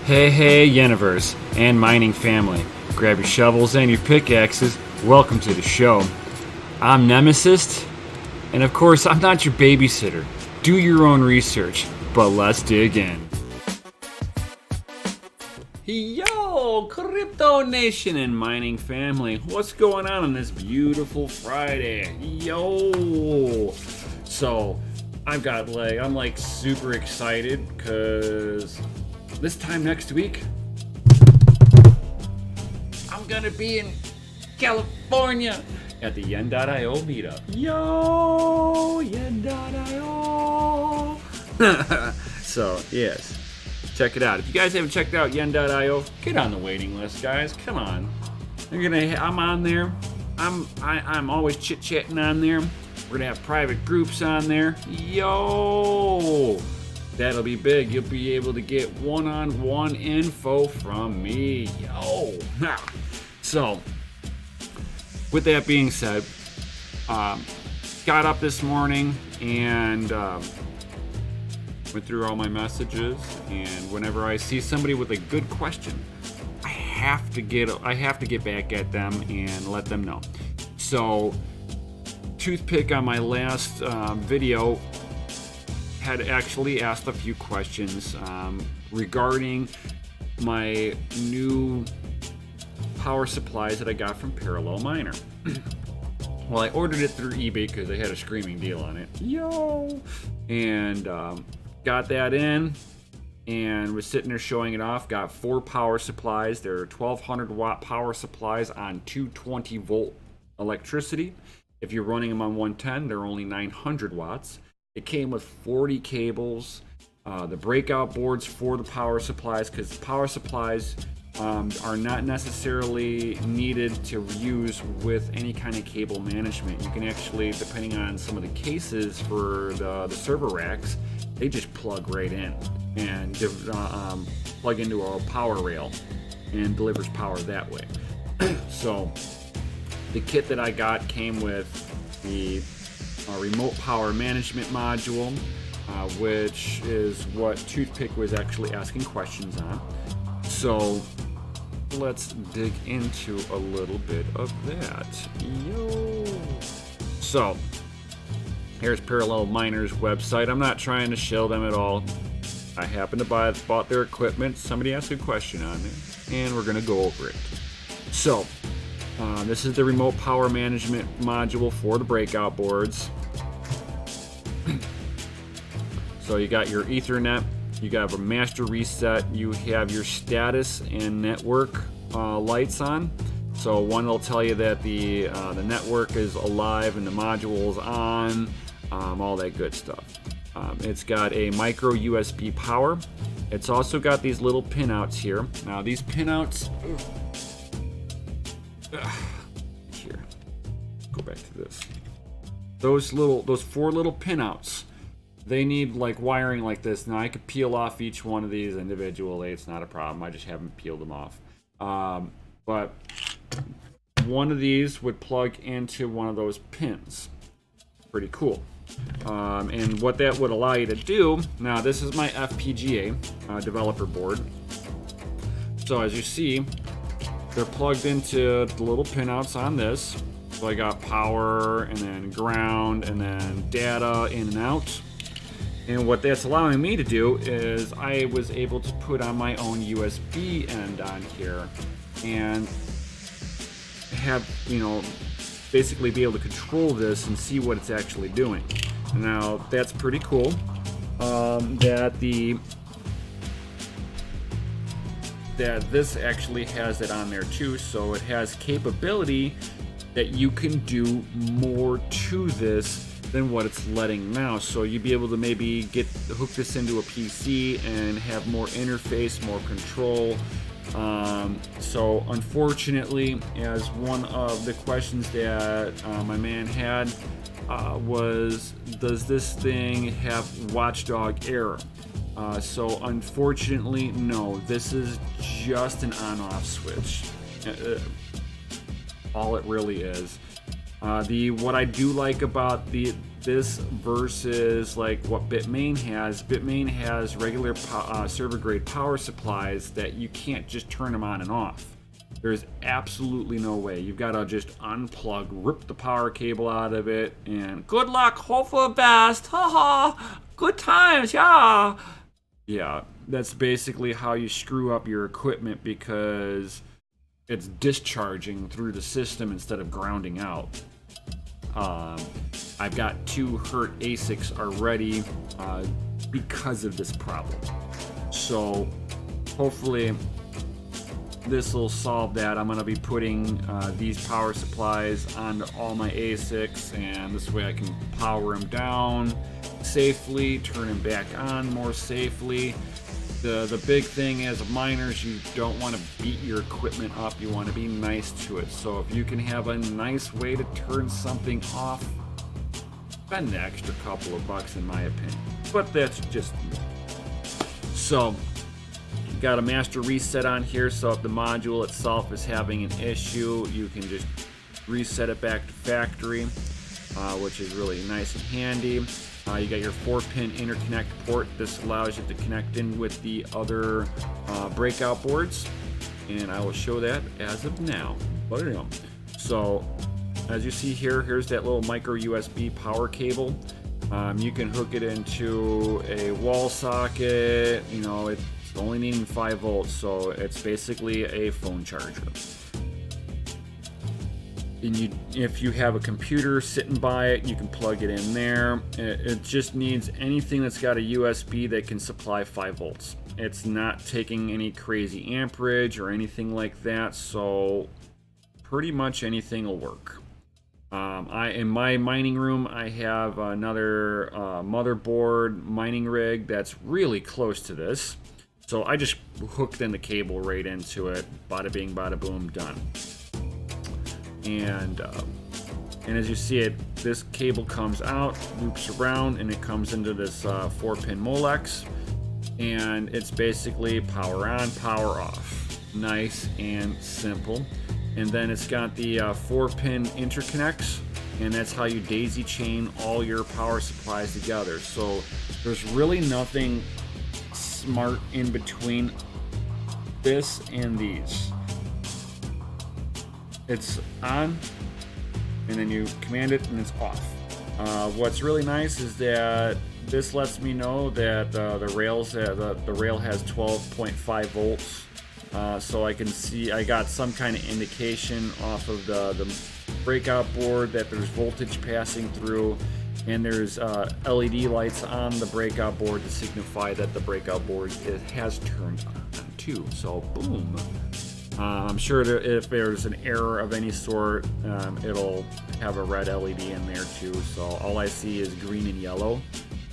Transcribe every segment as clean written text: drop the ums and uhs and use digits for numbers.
Hey, Universe and mining family. Grab your shovels and your pickaxes. Welcome to the show. I'm Nemesis, and of course, I'm not your babysitter. Do your own research, but let's dig in. Yo, Crypto Nation and mining family. What's going on this beautiful Friday? Yo! So, I'm like super excited because this time next week, I'm gonna be in California at the Yen.io meetup. Yo, Yen.io. So, yes, check it out. If you guys haven't checked out Yen.io, get on the waiting list, guys. Come on. I'm on there. I'm always chit-chatting on there. We're gonna have private groups on there. Yo! That'll be big. You'll be able to get one-on-one info from me. Yo! So, with that being said, got up this morning and went through all my messages. And whenever I see somebody with a good question, I have to get back at them and let them know. So, Toothpick on my last video had actually asked a few questions regarding my new power supplies that I got from Parallel Miner. Well, I ordered it through eBay because they had a screaming deal on it. Yo! And got that in and was sitting there showing it off. Got 4 power supplies. They're 1200 watt power supplies on 220 volt electricity. If you're running them on 110, they're only 900 watts. It came with 40 cables, the breakout boards for the power supplies, because power supplies are not necessarily needed to use with any kind of cable management. You can actually, depending on some of the cases for the server racks, they just plug right in and plug into a power rail and delivers power that way. So the kit that I got came with the remote power management module, which is what Toothpick was actually asking questions on. So let's dig into a little bit of that. Yo! So here's Parallel Miner's website. I'm not trying to shill them at all. I happened to bought their equipment. Somebody asked a question on it, and we're gonna go over it. So this is the remote power management module for the breakout boards. So you got your Ethernet, you got a master reset, you have your status and network lights on. So one will tell you that the network is alive and the module is on, all that good stuff. It's got a micro USB power. It's also got these little pinouts here. Now these pinouts, here, go back to this. Those 4 little pinouts, they need like wiring like this. Now I could peel off each one of these individually. It's not a problem. I just haven't peeled them off. But one of these would plug into one of those pins. Pretty cool. And what that would allow you to do, now this is my FPGA developer board. So as you see, they're plugged into the little pinouts on this. So I got power and then ground and then data in and out. And what that's allowing me to do is I was able to put on my own USB end on here and have, basically be able to control this and see what it's actually doing. Now that's pretty cool. That this actually has it on there too, so it has capability that you can do more to this than what it's letting now. So you'd be able to maybe hook this into a PC and have more interface, more control. So unfortunately, as one of the questions that my man had was, does this thing have watchdog error? So unfortunately, no. This is just an on-off switch. All it really is. What I do like about this versus like what Bitmain has. Bitmain has regular server grade power supplies that you can't just turn them on and off. There's absolutely no way. You've got to just unplug, rip the power cable out of it, and good luck, hope for the best, haha, good times, yeah. Yeah, that's basically how you screw up your equipment, because it's discharging through the system instead of grounding out. I've got 2 hurt ASICs already because of this problem. So hopefully this will solve that. I'm going to be putting these power supplies onto all my ASICs, and this way I can power them down safely, turn them back on more safely. The big thing as miners, you don't want to beat your equipment up. You want to be nice to it. So if you can have a nice way to turn something off, spend the extra couple of bucks in my opinion. But that's just me. So got a master reset on here, so if the module itself is having an issue, you can just reset it back to factory, which is really nice and handy. You got your 4-pin interconnect port. This allows you to connect in with the other breakout boards, and I will show that as of now. Bam. So as you see here, here's that little micro USB power cable. You can hook it into a wall socket. You know, it's only needing 5 volts, so it's basically a phone charger. And if you have a computer sitting by it, you can plug it in there. It just needs anything that's got a USB that can supply 5 volts. It's not taking any crazy amperage or anything like that, so pretty much anything will work. In my mining room, I have another motherboard mining rig that's really close to this. So I just hooked in the cable right into it. Bada bing, bada boom, done. And as you see it, this cable comes out, loops around, and it comes into this 4-pin Molex. And it's basically power on, power off. Nice and simple. And then it's got the 4-pin interconnects, and that's how you daisy chain all your power supplies together. So there's really nothing smart in between this and these. It's on, and then you command it, and it's off. What's really nice is that this lets me know that the rail has 12.5 volts. So I can see I got some kind of indication off of the breakout board that there's voltage passing through, and there's LED lights on the breakout board to signify that the breakout board has turned on too. So boom. I'm sure that if there's an error of any sort, it'll have a red LED in there too. So all I see is green and yellow,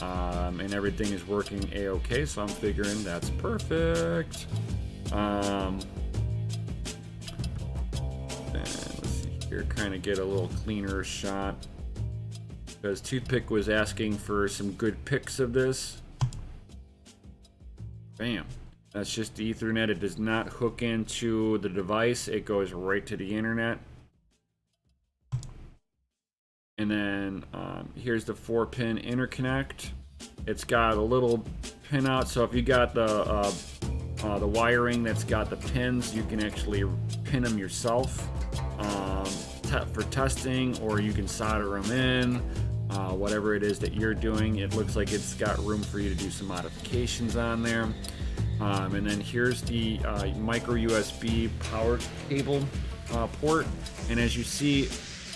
and everything is working a-okay. So I'm figuring that's perfect. And let's see here, kind of get a little cleaner shot, because Toothpick was asking for some good pics of this. Bam. That's just the Ethernet. It does not hook into the device. It goes right to the internet. And then here's the 4-pin interconnect. It's got a little pin out, so if you got the wiring that's got the pins, you can actually pin them yourself for testing, or you can solder them in. Whatever it is that you're doing, it looks like it's got room for you to do some modifications on there. And then here's the micro USB power cable port, and as you see,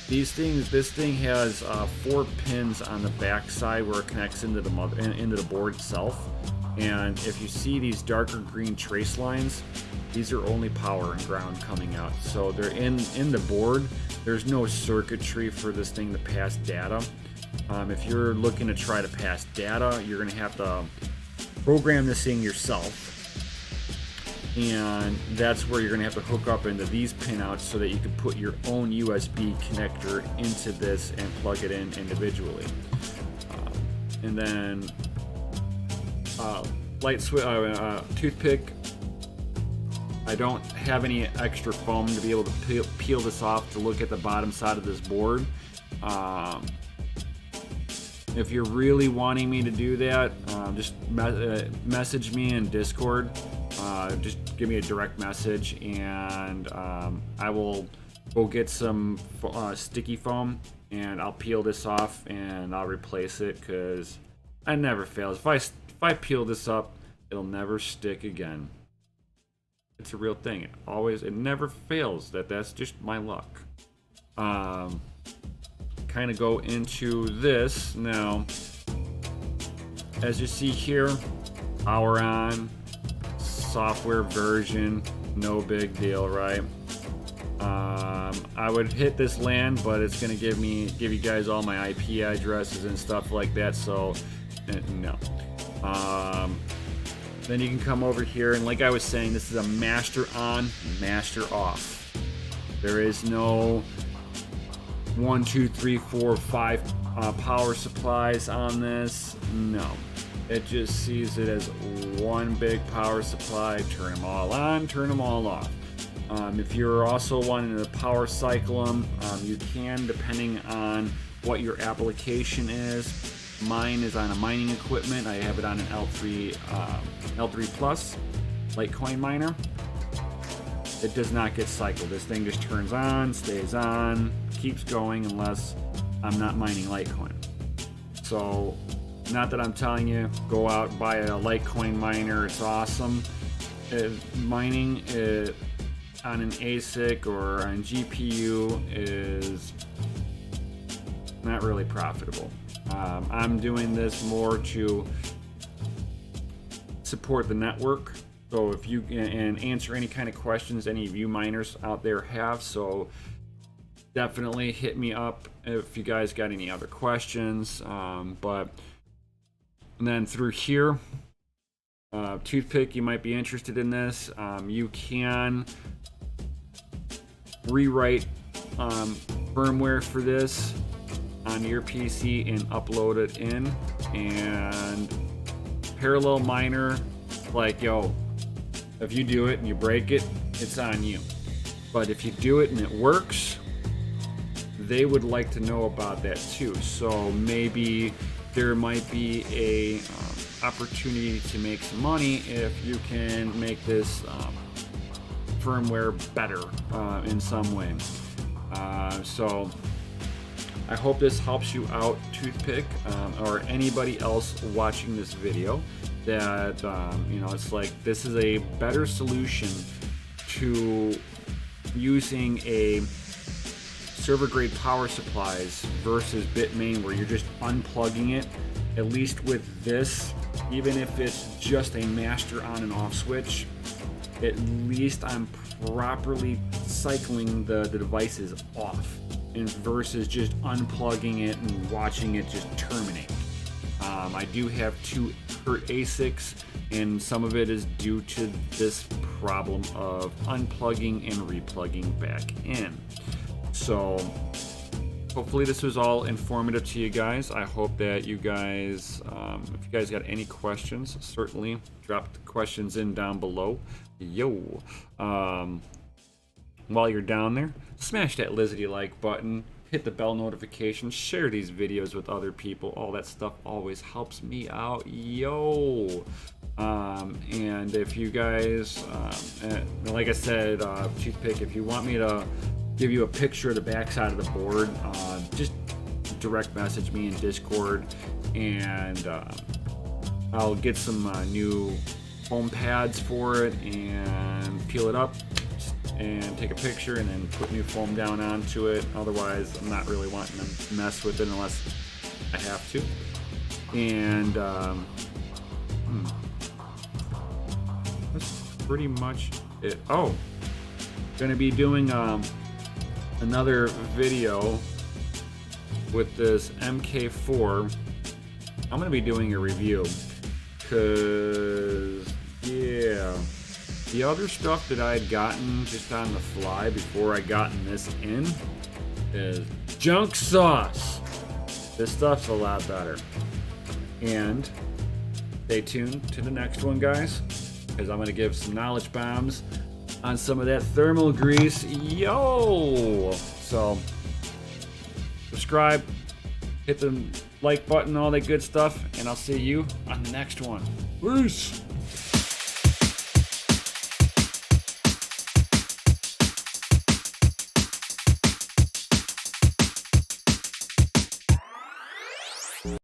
this thing has 4 pins on the back side where it connects into the board itself. And if you see these darker green trace lines, these are only power and ground coming out. So they're in the board. There's no circuitry for this thing to pass data. If you're looking to try to pass data, you're going to have to program this thing yourself. And that's where you're going to have to hook up into these pinouts so that you can put your own USB connector into this and plug it in individually. And then Toothpick, I don't have any extra foam to be able to peel this off to look at the bottom side of this board. if you're really wanting me to do that, just message me in Discord. Just give me a direct message, and I will go get some sticky foam, and I'll peel this off and I'll replace it, because it never fails. If I peel this up, it'll never stick again. It's a real thing. It never fails. That's just my luck. Kind of go into this now. As you see here, power on, software version, no big deal, right? I would hit this LAN, but it's gonna give you guys all my IP addresses and stuff like that, so no. Then you can come over here, and like I was saying, this is a master on, master off. There is no 1, 2, 3, 4, 5 power supplies on this. No, it just sees it as one big power supply. Turn them all on, turn them all off. If you're also wanting to power cycle them, you can, depending on what your application is. Mine is on a mining equipment. I have it on an L3 Plus Litecoin miner. It does not get cycled. This thing just turns on, stays on, keeps going unless I'm not mining Litecoin. So, not that I'm telling you go out and buy a Litecoin miner. It's awesome. Mining on an ASIC or on GPU is not really profitable. I'm doing this more to support the network. So if you and answer any kind of questions any of you miners out there have, so definitely hit me up if you guys got any other questions. And then through here, Toothpick, you might be interested in this. You can rewrite firmware for this on your PC and upload it in, and Parallel Miner, like, yo, if you do it and you break it, it's on you. But if you do it and it works, they would like to know about that too. So maybe there might be a opportunity to make some money if you can make this firmware better in some way. So I hope this helps you out, Toothpick, or anybody else watching this video, that it's like this is a better solution to using a server grade power supplies versus Bitmain, where you're just unplugging it. At least with this, even if it's just a master on and off switch, at least I'm properly cycling the devices off, and versus just unplugging it and watching it just terminate. I do have 2 hurt ASICs, and some of it is due to this problem of unplugging and replugging back in. So hopefully this was all informative to you guys. I hope that you guys, if you guys got any questions, certainly drop the questions in down below. Yo. While you're down there, smash that Lizzie like button, hit the bell notification, share these videos with other people. All that stuff always helps me out. Yo. And if you guys, like I said, Toothpick, if you want me to give you a picture of the backside of the board, just direct message me in Discord, and I'll get some new foam pads for it and peel it up and take a picture and then put new foam down onto it. Otherwise, I'm not really wanting to mess with it unless I have to. And that's pretty much it. Oh, gonna be doing another video with this MK4. I'm gonna be doing a review, cause yeah, the other stuff that I had gotten just on the fly before I gotten this in is junk sauce. This stuff's a lot better. And stay tuned to the next one, guys, because I'm gonna give some knowledge bombs on some of that thermal grease. Yo! So subscribe, hit the like button, all that good stuff, and I'll see you on the next one. Peace!